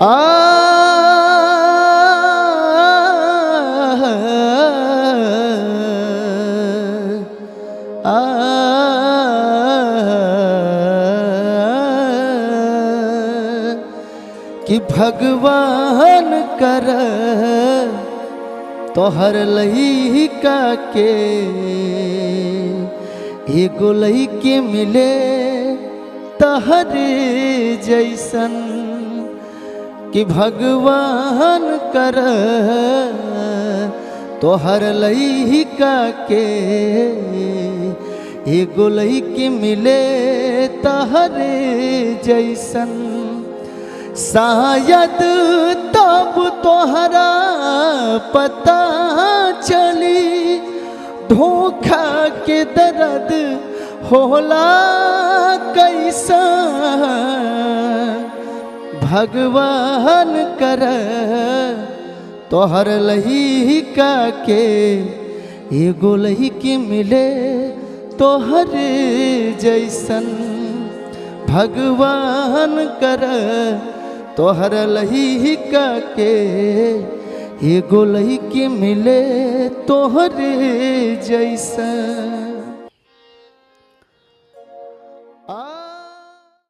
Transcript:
आ कि भगवान कर तोहर लइका के एगो लइके मिले तहरे जैसन। कि भगवान कर तोहर लइका के एगो लइके मिले तहरे जैसन। शायद तब तोहरा पता चली धोखा के दर्द होला कैसा। भगवान कर तोहर लइका के एगो लइके मिले तोहर जैसन। भगवान कर तोहर लइका के एगो लइके मिले तोहर जैसन।